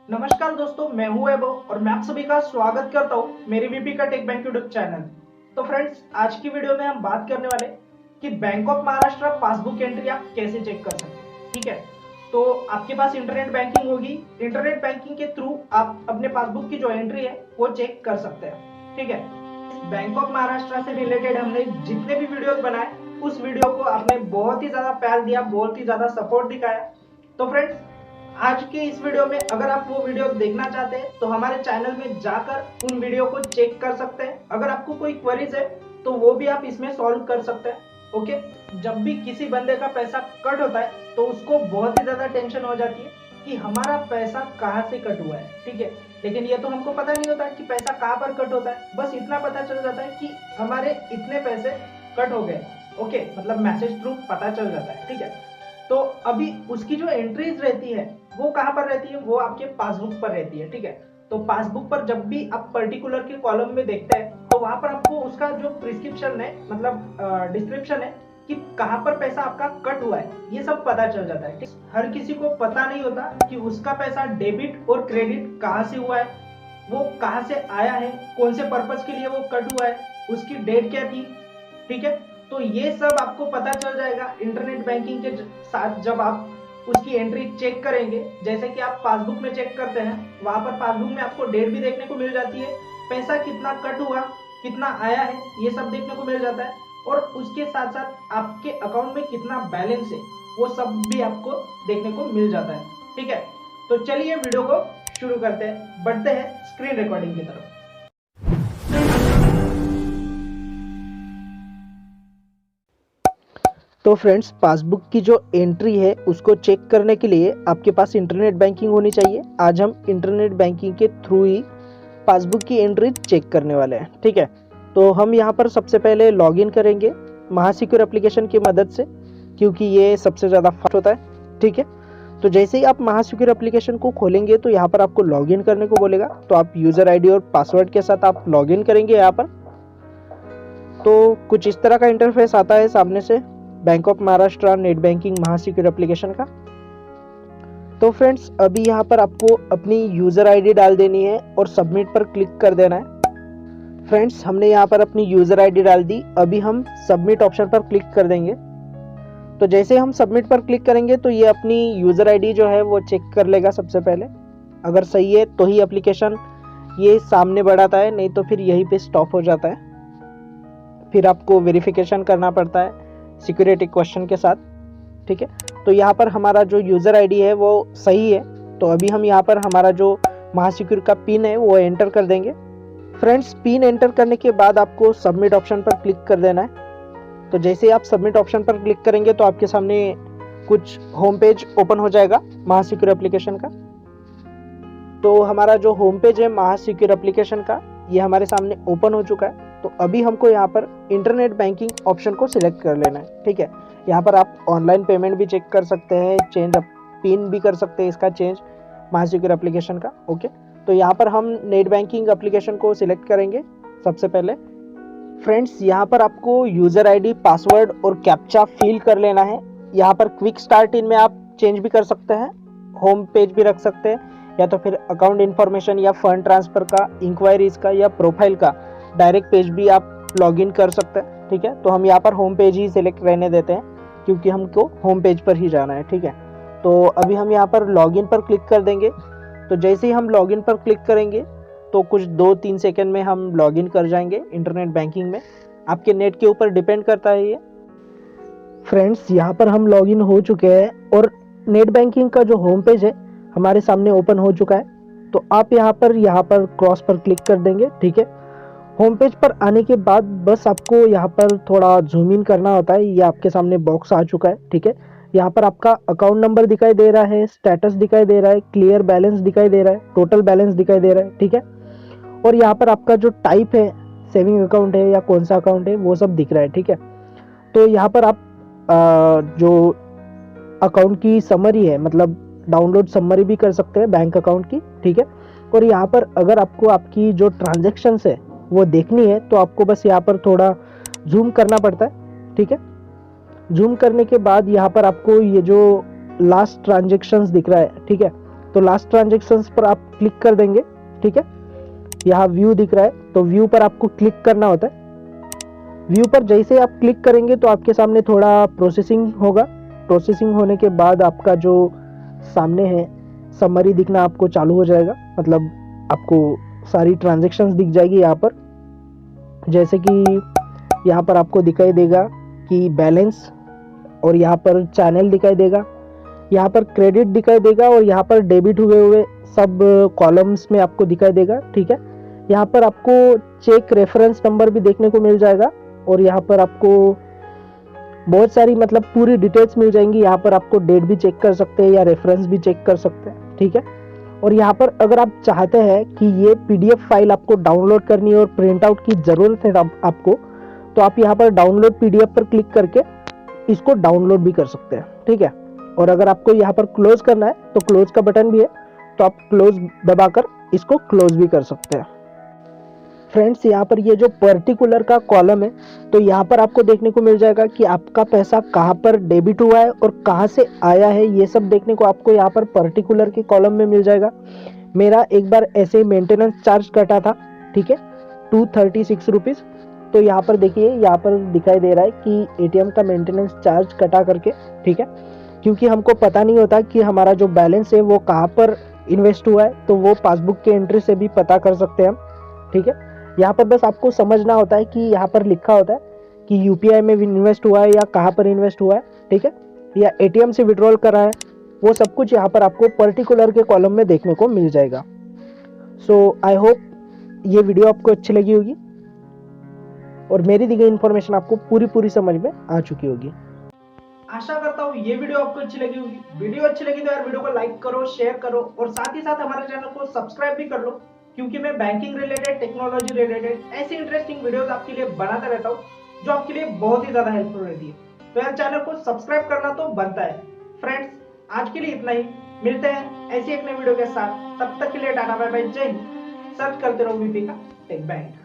नमस्कार दोस्तों, मैं हूं वैभव और मैं आप सभी का स्वागत करता हूं मेरी वीपी का टेक बैंक यूट्यूब चैनल। तो फ्रेंड्स, आज की वीडियो में हम बात करने वाले कि bank of Maharashtra passbook entry आप कैसे चेक कर सकते हैं। ठीक है, तो आपके पास इंटरनेट बैंकिंग होगी। इंटरनेट बैंकिंग के थ्रू आप अपने पासबुक की जो एंट्री है वो चेक कर सकते हैं। ठीक है, बैंक ऑफ महाराष्ट्र से रिलेटेड हमने जितने भी वीडियोस बनाए, उस वीडियो को आपने बहुत ही ज्यादा प्यार दिया, बहुत ही ज्यादा सपोर्ट दिखाया। तो फ्रेंड्स, आज के इस वीडियो में अगर आप वो वीडियो देखना चाहते हैं तो हमारे चैनल में जाकर उन वीडियो को चेक कर सकते हैं। अगर आपको कोई क्वेरीज है तो वो भी आप इसमें सॉल्व कर सकते हैं। ओके, जब भी किसी बंदे का पैसा कट होता है तो उसको बहुत ही ज्यादा टेंशन हो जाती है कि हमारा पैसा कहाँ से कट हुआ है। ठीक है, लेकिन ये तो हमको पता नहीं होता कि पैसा कहाँ पर कट होता है। बस इतना पता चल जाता है कि हमारे इतने पैसे कट हो गए। ओके, मतलब मैसेज थ्रू पता चल जाता है। ठीक है, तो अभी उसकी जो एंट्रीज रहती है वो कहां पर रहती है, वो आपके पासबुक पर रहती है। ठीक है, तो पासबुक पर जब भी आप पर्टिकुलर के कॉलम में देखते हैं तो वहां पर आपको उसका जो प्रिस्क्रिप्शन है, मतलब डिस्क्रिप्शन है कि कहां पर पैसा आपका कट हुआ है, ये सब पता चल जाता है। हर किसी को पता नहीं होता कि उसका पैसा डेबिट और क्रेडिट कहां से हुआ है, वो कहां से आया है, कौन से पर्पज के लिए वो कट हुआ है, उसकी डेट क्या थी। ठीक है, तो ये सब आपको पता चल जाएगा इंटरनेट बैंकिंग के साथ जब आप उसकी एंट्री चेक करेंगे। जैसे कि आप पासबुक में चेक करते हैं, वहां पर पासबुक में आपको डेट भी देखने को मिल जाती है, पैसा कितना कट हुआ, कितना आया है, ये सब देखने को मिल जाता है। और उसके साथ साथ आपके अकाउंट में कितना बैलेंस है वो सब भी आपको देखने को मिल जाता है। ठीक है, तो चलिए वीडियो को शुरू करते हैं, बढ़ते हैं स्क्रीन रिकॉर्डिंग की तरफ। तो फ्रेंड्स, पासबुक की जो एंट्री है उसको चेक करने के लिए आपके पास इंटरनेट बैंकिंग होनी चाहिए। आज हम इंटरनेट बैंकिंग के थ्रू ही पासबुक की एंट्री चेक करने वाले हैं। ठीक है, तो हम यहाँ पर सबसे पहले लॉगिन करेंगे महासिक्योर एप्लीकेशन की मदद से, क्योंकि ये सबसे ज़्यादा फास्ट होता है। ठीक है, तो जैसे ही आप महासिक्योर एप्लीकेशन को खोलेंगे तो यहाँ पर आपको लॉगिन करने को बोलेगा। तो आप यूज़र आईडी और पासवर्ड के साथ आप लॉगिन करेंगे यहाँ पर। तो कुछ इस तरह का इंटरफेस आता है सामने से bank of Maharashtra net banking Mahasecure application का। तो फ्रेंड्स, अभी यहाँ पर आपको अपनी यूज़र आईडी डाल देनी है और सबमिट पर क्लिक कर देना है। फ्रेंड्स, हमने यहाँ पर अपनी यूज़र आईडी डाल दी। अभी हम सबमिट ऑप्शन पर क्लिक कर देंगे। तो जैसे हम सबमिट पर क्लिक करेंगे तो ये अपनी यूज़र आईडी जो है वो चेक कर लेगा सबसे पहले। अगर सही है तो ही एप्लीकेशन ये सामने बढ़ाता है, नहीं तो फिर यहीं पे स्टॉप हो जाता है। फिर आपको वेरिफिकेशन करना पड़ता है सिक्योरिटी क्वेश्चन के साथ। ठीक है, तो यहाँ पर हमारा जो यूज़र आईडी है वो सही है। तो अभी हम यहाँ पर हमारा जो महासिक्योर का पिन है वो एंटर कर देंगे। फ्रेंड्स, पिन एंटर करने के बाद आपको सबमिट ऑप्शन पर क्लिक कर देना है। तो जैसे ही आप सबमिट ऑप्शन पर क्लिक करेंगे तो आपके सामने कुछ होम पेज ओपन हो जाएगा महासिक्योर एप्लीकेशन का। तो हमारा जो होम पेज है महासिक्योर एप्लीकेशन का, ये हमारे सामने ओपन हो चुका है। तो अभी हमको यहाँ पर इंटरनेट बैंकिंग ऑप्शन को सिलेक्ट कर लेना है। ठीक है, यहाँ पर आप ऑनलाइन पेमेंट भी चेक कर सकते हैं, चेंज पिन भी कर सकते हैं इसका चेंज महासिक्योर एप्लीकेशन का। ओके, तो यहाँ पर हम नेट बैंकिंग एप्लीकेशन को सिलेक्ट करेंगे सबसे पहले। फ्रेंड्स, यहाँ पर आपको यूज़र आईडी, पासवर्ड और कैप्चा फिल कर लेना है। यहाँ पर क्विक स्टार्ट इन में आप चेंज भी कर सकते हैं, होम पेज भी रख सकते हैं, या तो फिर अकाउंट इन्फॉर्मेशन या फंड ट्रांसफ़र का, इंक्वायरीज का या प्रोफाइल का डायरेक्ट पेज भी आप लॉगिन कर सकते हैं। ठीक है, तो हम यहाँ पर होम पेज ही सिलेक्ट रहने देते हैं क्योंकि हमको होम पेज पर ही जाना है। ठीक है, तो अभी हम यहाँ पर लॉगिन पर क्लिक कर देंगे। तो जैसे ही हम लॉगिन पर क्लिक करेंगे तो कुछ 2-3 सेकंड में हम लॉगिन कर जाएंगे इंटरनेट बैंकिंग में। आपके नेट के ऊपर डिपेंड करता है ये। फ्रेंड्स, यहाँ पर हम लॉगिन हो चुके हैं और नेट बैंकिंग का जो होम पेज है हमारे सामने ओपन हो चुका है। तो आप यहाँ पर क्रॉस पर क्लिक कर देंगे। ठीक है, होम पेज पर आने के बाद बस आपको यहाँ पर थोड़ा जूम इन करना होता है। ये आपके सामने बॉक्स आ चुका है। ठीक है, यहाँ पर आपका अकाउंट नंबर दिखाई दे रहा है, स्टेटस दिखाई दे रहा है, क्लियर बैलेंस दिखाई दे रहा है, टोटल बैलेंस दिखाई दे रहा है। ठीक है, और यहाँ पर आपका जो टाइप है, सेविंग अकाउंट है या कौन सा अकाउंट है, वो सब दिख रहा है। ठीक है, तो यहाँ पर आप जो अकाउंट की समरी है, मतलब डाउनलोड समरी भी कर सकते हैं बैंक अकाउंट की। ठीक है, और यहाँ पर अगर आपको आपकी जो ट्रांजेक्शन्स है वो देखनी है तो आपको बस यहाँ पर थोड़ा जूम करना पड़ता है। ठीक है, जूम करने के बाद यहाँ पर आपको ये जो लास्ट ट्रांजेक्शन्स दिख रहा है, ठीक है, तो लास्ट ट्रांजेक्शंस पर आप क्लिक कर देंगे। ठीक है, यहाँ व्यू दिख रहा है, तो व्यू पर आपको क्लिक करना होता है। व्यू पर जैसे आप क्लिक करेंगे तो आपके सामने थोड़ा प्रोसेसिंग होगा। प्रोसेसिंग होने के बाद आपका जो सामने है समरी दिखना आपको चालू हो जाएगा, मतलब आपको सारी ट्रांजेक्शन्स दिख जाएगी यहाँ पर। जैसे कि यहाँ पर आपको दिखाई देगा कि बैलेंस, और यहाँ पर चैनल दिखाई देगा, यहाँ पर क्रेडिट दिखाई देगा, और यहाँ पर डेबिट हुए सब कॉलम्स में आपको दिखाई देगा। ठीक है, यहाँ पर आपको चेक रेफरेंस नंबर भी देखने को मिल जाएगा, और यहाँ पर आपको बहुत सारी मतलब पूरी डिटेल्स मिल जाएंगी। यहाँ पर आपको डेट भी चेक कर सकते हैं या रेफरेंस भी चेक कर सकते हैं। ठीक है, और यहाँ पर अगर आप चाहते हैं कि ये पीडीएफ फाइल आपको डाउनलोड करनी है और प्रिंट आउट की ज़रूरत है आपको, तो आप यहाँ पर डाउनलोड पीडीएफ पर क्लिक करके इसको डाउनलोड भी कर सकते हैं। ठीक है, और अगर आपको यहाँ पर क्लोज करना है तो क्लोज का बटन भी है, तो आप क्लोज दबाकर इसको क्लोज भी कर सकते हैं। फ्रेंड्स, यहाँ पर ये जो पर्टिकुलर का कॉलम है, तो यहाँ पर आपको देखने को मिल जाएगा कि आपका पैसा कहाँ पर डेबिट हुआ है और कहाँ से आया है, ये सब देखने को आपको यहाँ पर पर्टिकुलर के कॉलम में मिल जाएगा। मेरा एक बार ऐसे मेंटेनेंस चार्ज कटा था, ठीक है, 236 रुपीज़। तो यहाँ पर देखिए, यहाँ पर दिखाई दे रहा है कि एटीएम का मेंटेनेंस चार्ज कटा करके। ठीक है, क्योंकि हमको पता नहीं होता कि हमारा जो बैलेंस है वो कहाँ पर इन्वेस्ट हुआ है, तो वो पासबुक के एंट्री से भी पता कर सकते हैं हम। ठीक है, यहाँ पर बस आपको समझना होता है कि यहाँ पर लिखा होता है कि यूपीआई में भी इन्वेस्ट हुआ है या कहाँ पर इन्वेस्ट हुआ है। ठीक है, या एटीएम से विड्रॉल करा है, वो सब कुछ यहाँ पर आपको पर्टिकुलर के कॉलम में देखने को मिल जाएगा। सो आई होप ये वीडियो आपको अच्छी लगी होगी और मेरी दी गई इन्फॉर्मेशन आपको पूरी समझ में आ चुकी होगी। आशा करता हूँ ये वीडियो आपको अच्छी लगी होगी। वीडियो अच्छी लगी तो यार वीडियो को लाइक करो, शेयर करो, और साथ ही साथ हमारे चैनल को सब्सक्राइब भी कर लो, क्योंकि मैं बैंकिंग रिलेटेड, टेक्नोलॉजी रिलेटेड ऐसी इंटरेस्टिंग वीडियोस आपके लिए बनाता रहता हूँ, जो आपके लिए बहुत ही ज्यादा हेल्पफुल रहती है। तो यार चैनल को सब्सक्राइब करना तो बनता है। फ्रेंड्स, आज के लिए इतना ही। मिलते हैं ऐसी एक नई वीडियो के साथ, तब तक के लिए टाटा बाय बाय, जय हिंद। सर्च करते रहो वीपी का टेक बैंक।